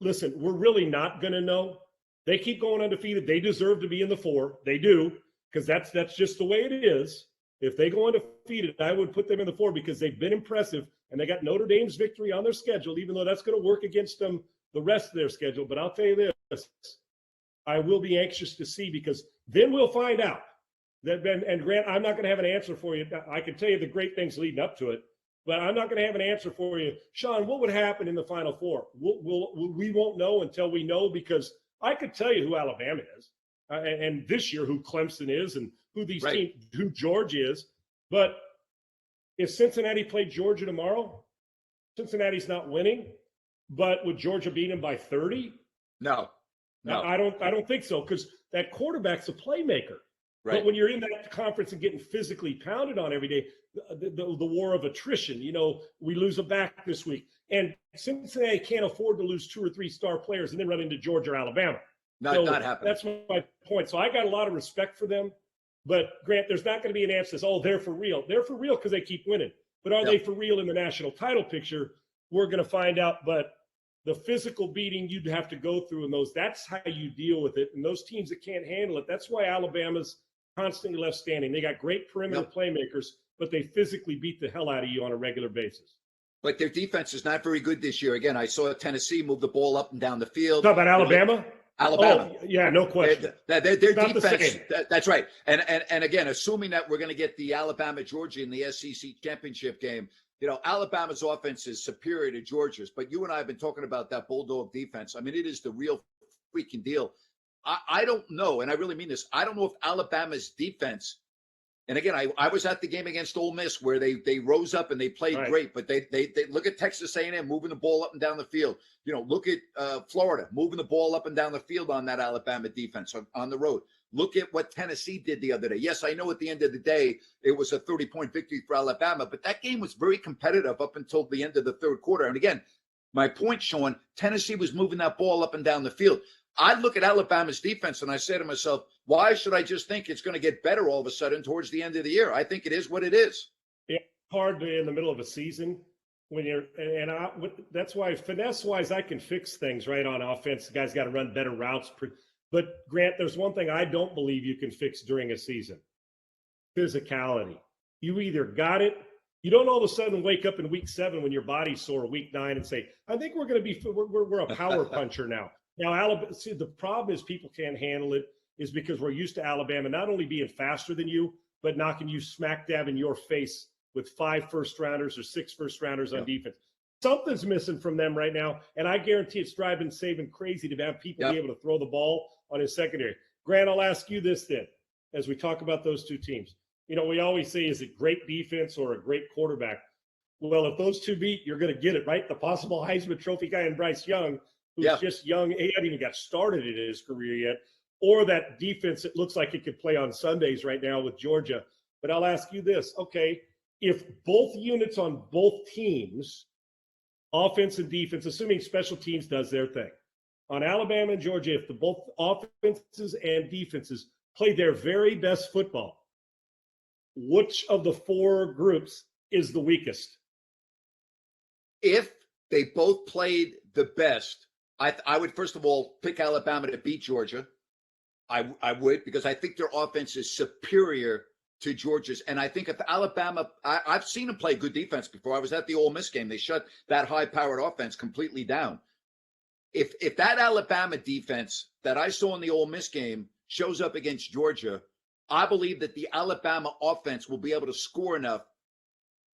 listen, we're really not going to know. They keep going undefeated. They deserve to be in the 4. They do, because that's just the way it is. If they go undefeated, I would put them in the 4 because they've been impressive, and they got Notre Dame's victory on their schedule, even though that's going to work against them the rest of their schedule. But I'll tell you this, I will be anxious to see, because then we'll find out. And Grant, I'm not going to have an answer for you. I can tell you the great things leading up to it, but I'm not going to have an answer for you. Sean, what would happen in the Final Four? We won't know until we know, because I could tell you who Alabama is, and this year who Clemson is, and who these teams, who Georgia is. But if Cincinnati played Georgia tomorrow, Cincinnati's not winning. But would Georgia beat them by 30? No. I don't think so, because that quarterback's a playmaker. Right. But when you're in that conference and getting physically pounded on every day, the war of attrition, we lose a back this week. And Cincinnati can't afford to lose 2 or 3 star players and then run into Georgia or Alabama. Not happening. That's my point. So I got a lot of respect for them. But, Grant, there's not going to be an answer that says, they're for real. They're for real because they keep winning. But are they for real in the national title picture? we're going to find out. But the physical beating you'd have to go through in those, that's how you deal with it. And those teams that can't handle it, that's why Alabama's constantly left standing. They got great perimeter playmakers, but they physically beat the hell out of you on a regular basis. But their defense is not very good this year. Again, I saw Tennessee move the ball up and down the field. Talk about Alabama? Alabama. Oh, yeah, no question. Their defense, that's right. And again, assuming that we're going to get the Alabama-Georgia in the SEC championship game, Alabama's offense is superior to Georgia's. But you and I have been talking about that Bulldog defense. I mean, it is the real freaking deal. I don't know, and I really mean this, I don't know if Alabama's defense, and again, I was at the game against Ole Miss where they rose up and they played great, but they look at Texas A&M moving the ball up and down the field. Look at Florida moving the ball up and down the field on that Alabama defense on the road. Look at what Tennessee did the other day. Yes, I know at the end of the day it was a 30-point victory for Alabama, but that game was very competitive up until the end of the third quarter. And again, my point, Sean, Tennessee was moving that ball up and down the field. I look at Alabama's defense and I say to myself, why should I just think it's going to get better all of a sudden towards the end of the year? I think it is what it is. Yeah, hard in the middle of a season when you're, that's why finesse-wise I can fix things right on offense. The guys got to run better routes. But Grant, there's one thing I don't believe you can fix during a season: physicality. You either got it. You don't all of a sudden wake up in week 7 when your body's sore, week 9, and say, I think we're going to be, we're a power puncher now. Now, Alabama, see, the problem is people can't handle it is because we're used to Alabama not only being faster than you, but knocking you smack dab in your face with 5 first-rounders or 6 first-rounders on defense. Something's missing from them right now, and I guarantee it's driving Saban crazy to have people be able to throw the ball on his secondary. Grant, I'll ask you this then, as we talk about those two teams. We always say, is it great defense or a great quarterback? Well, if those two meet, you're going to get it, right? The possible Heisman Trophy guy and Bryce Young, who's just young. He hasn't even got started in his career yet. Or that defense, it looks like it could play on Sundays right now with Georgia. But I'll ask you this. Okay, if both units on both teams, offense and defense, assuming special teams does their thing, on Alabama and Georgia, if the both offenses and defenses play their very best football, which of the 4 groups is the weakest? If they both played the best, I would first of all pick Alabama to beat Georgia. I would, because I think their offense is superior to Georgia's. And I think if Alabama, I've seen them play good defense before. I was at the Ole Miss game. They shut that high-powered offense completely down. If that Alabama defense that I saw in the Ole Miss game shows up against Georgia, I believe that the Alabama offense will be able to score enough,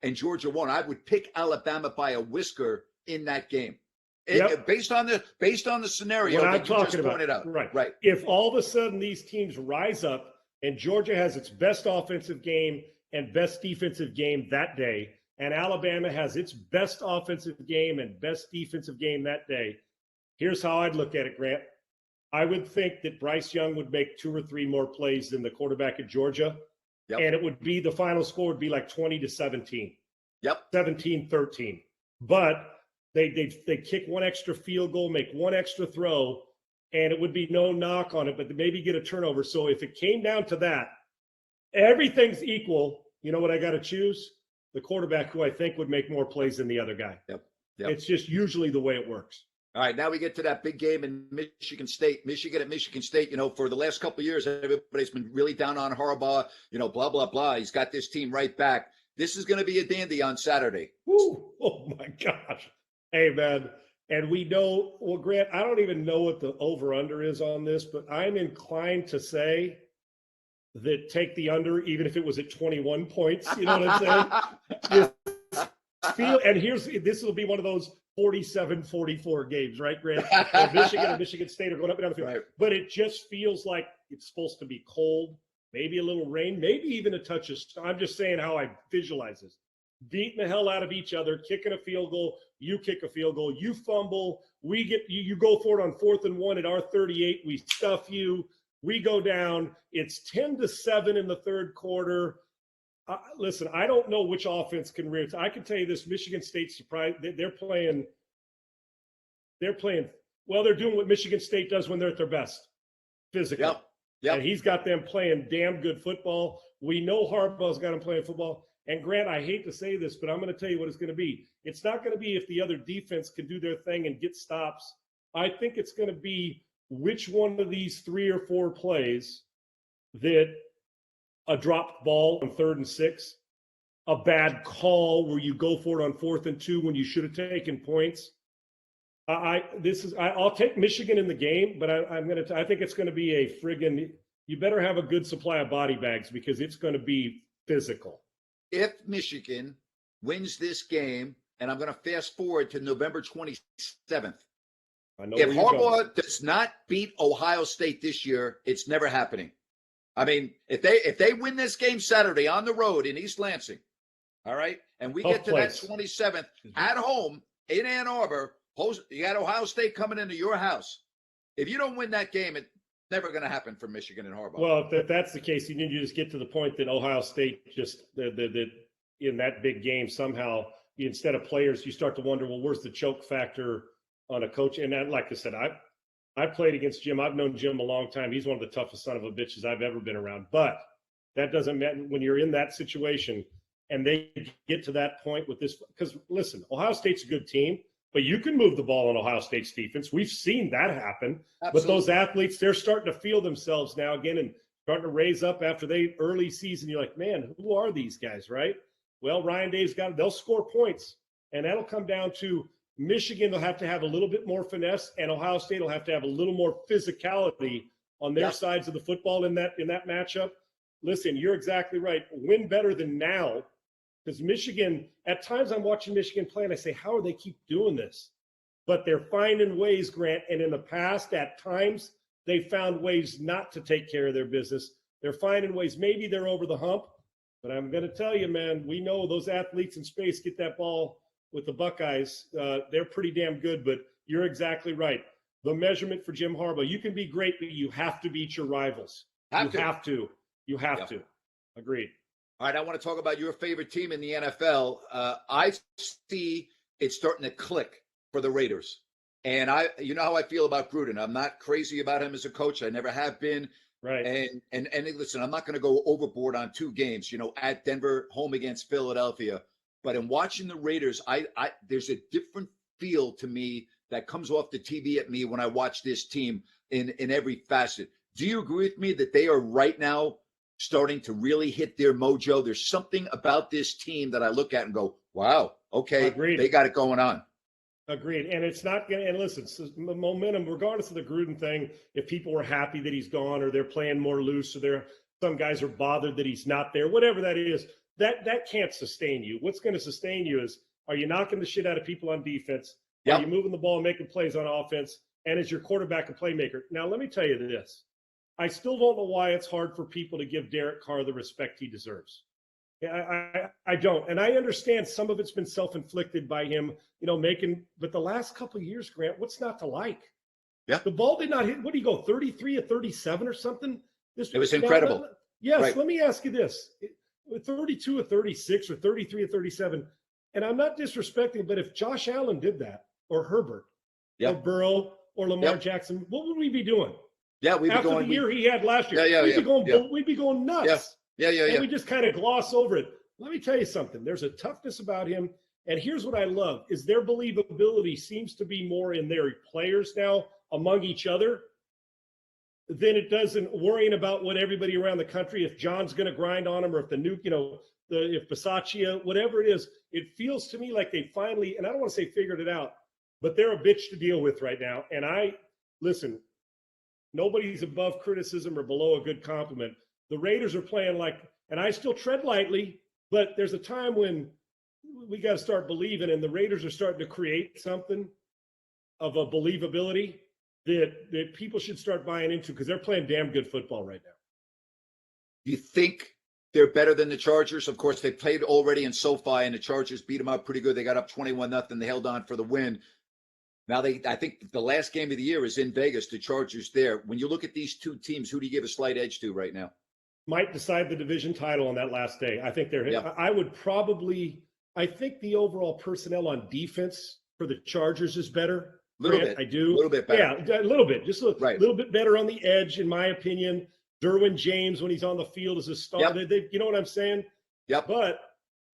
and Georgia won't. I would pick Alabama by a whisker in that game. Based on the scenario what that I'm you talking just about. pointed out. Right. If all of a sudden these teams rise up and Georgia has its best offensive game and best defensive game that day, and Alabama has its best offensive game and best defensive game that day, here's how I'd look at it, Grant. I would think that Bryce Young would make 2 or 3 more plays than the quarterback at Georgia. And it would be, the final score would be like 20-17. 17-13. But they kick 1 extra field goal, make 1 extra throw, and it would be no knock on it, but maybe get a turnover. So if it came down to that, everything's equal. You know what I got to choose? The quarterback who I think would make more plays than the other guy. It's just usually the way it works. All right, now we get to that big game in Michigan State. Michigan at Michigan State, for the last couple of years, everybody's been really down on Harbaugh, blah, blah, blah. He's got this team right back. This is going to be a dandy on Saturday. Woo. Oh, my gosh. Hey, man. And we know, well, Grant, I don't even know what the over-under is on this, but I'm inclined to say that take the under, even if it was at 21 points. You know what I'm saying? This will be one of those 47-44 games, right, Grant? Michigan and Michigan State are going up and down the field. Right. But it just feels like it's supposed to be cold, maybe a little rain, maybe even a touch of snow. I'm just saying how I visualize this. Beating the hell out of each other, kicking a field goal, you kick a field goal, you fumble, we get you go for it on 4th and 1 at our 38, we stuff you, we go down, it's 10-7 in the third quarter. Listen, I don't know which offense can rear. I can tell you this: Michigan State surprised. They're playing. Well, they're doing what Michigan State does when they're at their best, physically. And he's got them playing damn good football. We know Harbaugh's got them playing football. And Grant, I hate to say this, but I'm going to tell you what it's going to be. It's not going to be if the other defense can do their thing and get stops. I think it's going to be which one of these 3 or 4 plays that a dropped ball on 3rd and 6, a bad call where you go for it on 4th and 2 when you should have taken points. I'll take Michigan in the game, but I think it's going to be a friggin'. You better have a good supply of body bags because it's going to be physical. If Michigan wins this game, and I'm going to fast forward to November 27th. If Harbaugh does not beat Ohio State this year, it's never happening. I mean, if they win this game Saturday on the road in East Lansing, all right, and we get to that 27th at home in Ann Arbor, you got Ohio State coming into your house. If you don't win that game, it's never going to happen for Michigan and Harbaugh. Well, if that's the case, you need to just get to the point that Ohio State just in that big game somehow, instead of players, you start to wonder, well, where's the choke factor on a coach? And that, like I said, I played against Jim. I've known Jim a long time. He's one of the toughest son of a bitches I've ever been around. But that doesn't matter when you're in that situation and they get to that point with this. Because, listen, Ohio State's a good team, but you can move the ball on Ohio State's defense. We've seen that happen. Absolutely. But those athletes, they're starting to feel themselves now again and starting to raise up after early season. You're like, man, who are these guys, right? Well, Ryan Day's they'll score points. And that'll come down to Michigan will have to have a little bit more finesse, and Ohio State will have to have a little more physicality on their sides of the football in that matchup. Listen, you're exactly right. Win better than now, because Michigan, at times I'm watching Michigan play and I say, how do they keep doing this? But they're finding ways, Grant, and in the past, at times, they found ways not to take care of their business. They're finding ways. Maybe they're over the hump, but I'm going to tell you, man, we know those athletes in space get that ball with the Buckeyes. They're pretty damn good, but you're exactly right. The measurement for Jim Harbaugh, you can be great, but you have to beat your rivals. You have to. Agreed. All right, I want to talk about your favorite team in the NFL. I see it starting to click for the Raiders. And you know how I feel about Gruden. I'm not crazy about him as a coach. I never have been. Right. And listen, I'm not going to go overboard on 2 games, at Denver, home against Philadelphia. But in watching the Raiders, there's a different feel to me that comes off the TV at me when I watch this team in every facet. Do you agree with me that they are right now starting to really hit their mojo? There's something about this team that I look at and go, wow, okay, Agreed. They got it going on. Agreed. And it's not going to, and listen, the momentum, regardless of the Gruden thing, if people were happy that he's gone or they're playing more loose or some guys are bothered that he's not there, whatever that is, that can't sustain you. What's going to sustain you is, are you knocking the shit out of people on defense? Yep. Are you moving the ball and making plays on offense? And is your quarterback a playmaker? Now, let me tell you this. I still don't know why it's hard for people to give Derek Carr the respect he deserves. I don't. And I understand some of it's been self-inflicted by him, but the last couple of years, Grant, what's not to like? Yeah. The ball did not hit. What do you go, 33 or 37 or something? It was incredible. Yes. Right. Let me ask you this. 32 or 36 or 33 or 37. And I'm not disrespecting, but if Josh Allen did that, or Herbert, or Burrow, or Lamar Jackson, what would we be doing? Yeah, we'd be after going. The year he had last year. We'd be going nuts. Yeah. And we just kind of gloss over it. Let me tell you something. There's a toughness about him. And here's what I love is their believability seems to be more in their players now among each other than it does in worrying about what everybody around the country, if John's going to grind on them or if if Bisaccia, whatever it is, it feels to me like they finally, and I don't want to say figured it out, but they're a bitch to deal with right now. And listen, nobody's above criticism or below a good compliment. The Raiders are playing and I still tread lightly, but there's a time when we got to start believing, and the Raiders are starting to create something of a believability that people should start buying into because they're playing damn good football right now. You think they're better than the Chargers? Of course, they played already in SoFi, and the Chargers beat them up pretty good. They got up 21-0. They held on for the win. Now, I think the last game of the year is in Vegas, the Chargers there. When you look at these 2 teams, who do you give a slight edge to right now? Might decide the division title on that last day. I think I think the overall personnel on defense for the Chargers is better. A little bit. I do. A little bit better. Yeah, a little bit. Just a right. little bit better on the edge, in my opinion. Derwin James when he's on the field as a star. Yep. You know what I'm saying? Yep. But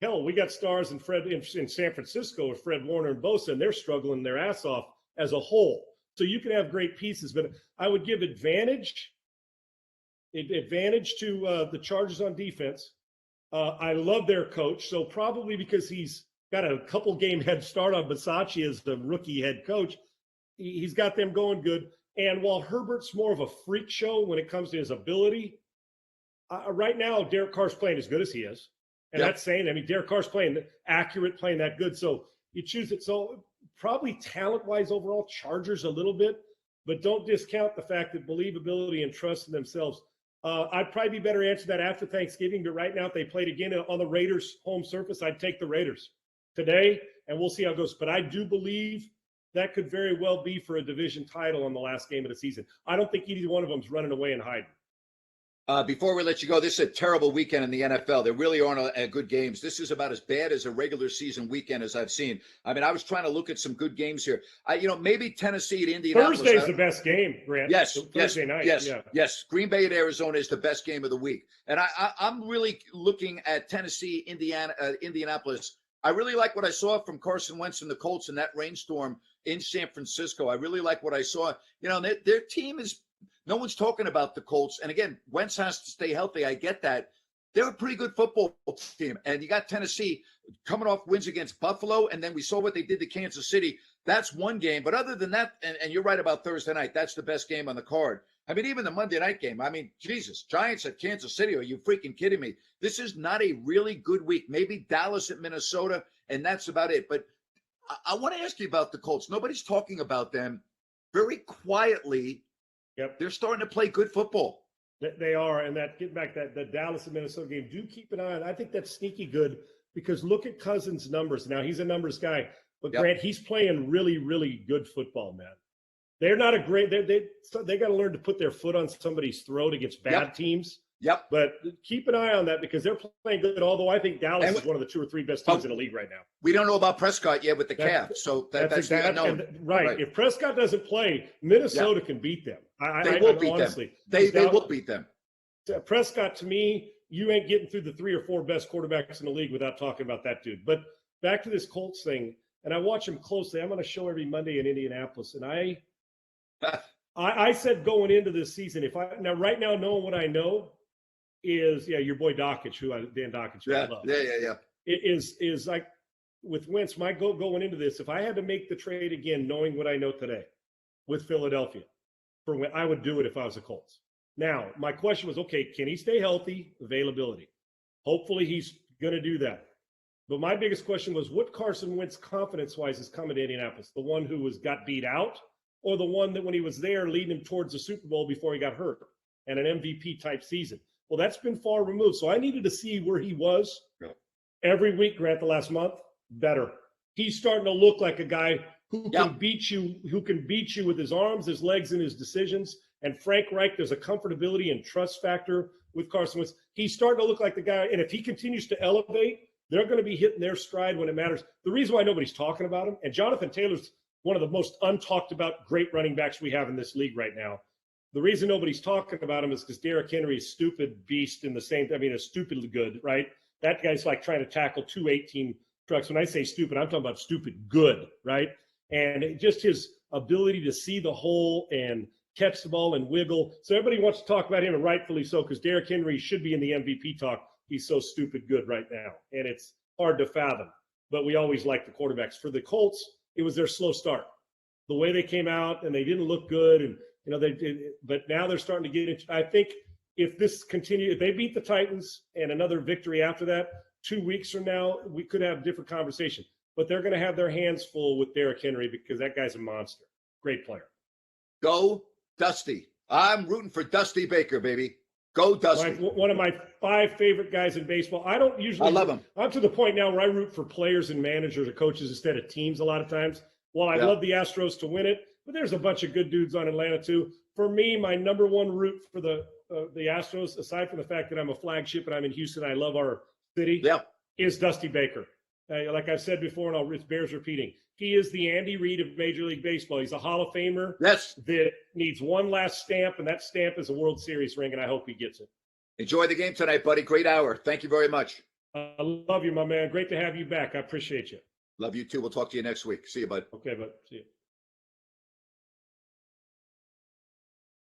hell, we got stars in San Francisco with Fred Warner and Bosa, and they're struggling their ass off as a whole. So you can have great pieces, but I would give advantage to the Chargers on defense. I love their coach, so probably because he's got a couple game head start on Bisaccia as the rookie head coach, he's got them going good. And while Herbert's more of a freak show when it comes to his ability, right now Derek Carr's playing as good as he is. And that's saying, I mean, Derek Carr's playing accurate, playing that good. So you choose it. So probably talent-wise overall, Chargers a little bit, but don't discount the fact that believability and trust in themselves. I'd probably be better answer that after Thanksgiving, but right now if they played again on the Raiders' home surface, I'd take the Raiders today, and we'll see how it goes. But I do believe that could very well be for a division title on the last game of the season. I don't think either one of them's running away and hiding. Before we let you go, this is a terrible weekend in the NFL. There really aren't good games. This is about as bad as a regular season weekend as I've seen. I mean, I was trying to look at some good games here. Maybe Tennessee at Indianapolis. Thursday's the best game, Grant. Yes, Thursday night. Yes. Green Bay at Arizona is the best game of the week. And I'm really looking at Tennessee, Indianapolis. I really like what I saw from Carson Wentz and the Colts in that rainstorm in San Francisco. I really like what I saw. Their team is. No one's talking about the Colts. And again, Wentz has to stay healthy. I get that. They're a pretty good football team. And you got Tennessee coming off wins against Buffalo. And then we saw what they did to Kansas City. That's one game. But other than that, and you're right about Thursday night, that's the best game on the card. I mean, even the Monday night game. I mean, Jesus, Giants at Kansas City. Are you freaking kidding me? This is not a really good week. Maybe Dallas at Minnesota, and that's about it. But I want to ask you about the Colts. Nobody's talking about them. Very quietly, yep, they're starting to play good football. They are, and getting back that Dallas and Minnesota game, do keep an eye on. I think that's sneaky good because look at Cousins' numbers. Now, he's a numbers guy, but Grant, he's playing really, really good football, man. They're not a great – they got to learn to put their foot on somebody's throat against bad teams. Yep. But keep an eye on that because they're playing good, although I think Dallas is one of the 2 or 3 best teams in the league right now. We don't know about Prescott yet with the calf, so that's exactly unknown. Right. If Prescott doesn't play, Minnesota can beat them. They will beat them. They will beat them. Prescott, to me, you ain't getting through the 3 or 4 best quarterbacks in the league without talking about that dude. But back to this Colts thing, and I watch him closely. I'm on a show every Monday in Indianapolis, and I said going into this season, right now knowing what I know, is your boy Dockich, Dan Dockich, who I love. Yeah. It is like with Wentz, my goal going into this, if I had to make the trade again, knowing what I know today with Philadelphia, I would do it if I was the Colts. Now, my question was, okay, can he stay healthy? Availability. Hopefully he's going to do that. But my biggest question was, what Carson Wentz confidence-wise is coming to Indianapolis? The one who got beat out, or the one that when he was there leading him towards the Super Bowl before he got hurt and an MVP-type season? Well, that's been far removed. So I needed to see where he was every week, Grant, the last month. Better. He's starting to look like a guy who can beat you with his arms, his legs, and his decisions. And Frank Reich, there's a comfortability and trust factor with Carson Wentz. He's starting to look like the guy. And if he continues to elevate, they're going to be hitting their stride when it matters. The reason why nobody's talking about him, and Jonathan Taylor's one of the most untalked about great running backs we have in this league right now. The reason nobody's talking about him is because Derrick Henry is stupid beast in the same – is stupidly good, right? That guy's like trying to tackle 218 trucks. When I say stupid, I'm talking about stupid good, right? And just his ability to see the hole and catch the ball and wiggle. So everybody wants to talk about him, and rightfully so, because Derrick Henry should be in the MVP talk. He's so stupid good right now, and it's hard to fathom. But we always like the quarterbacks. For the Colts, it was their slow start. The way they came out, and they didn't look good, and they did, but now they're starting to get into. I think if this continues, if they beat the Titans and another victory after that, 2 weeks from now, we could have a different conversation. But they're going to have their hands full with Derrick Henry because that guy's a monster. Great player. Go Dusty. I'm rooting for Dusty Baker, baby. Go Dusty. One of my 5 favorite guys in baseball. I don't usually. I love him. I'm to the point now where I root for players and managers or coaches instead of teams a lot of times. Well, I love the Astros to win it, but there's a bunch of good dudes on Atlanta too. For me, my number one root for the Astros, aside from the fact that I'm a flagship and I'm in Houston, I love our city, is Dusty Baker. like I've said before, and it bears repeating, he is the Andy Reid of Major League Baseball. He's a Hall of Famer Yes. that needs one last stamp, and that stamp is a World Series ring, and I hope he gets it. Enjoy the game tonight, buddy. Great hour. Thank you very much. I love you, my man. Great to have you back. I appreciate you. Love you too. We'll talk to you next week. See you, bud. Okay, bud. See you.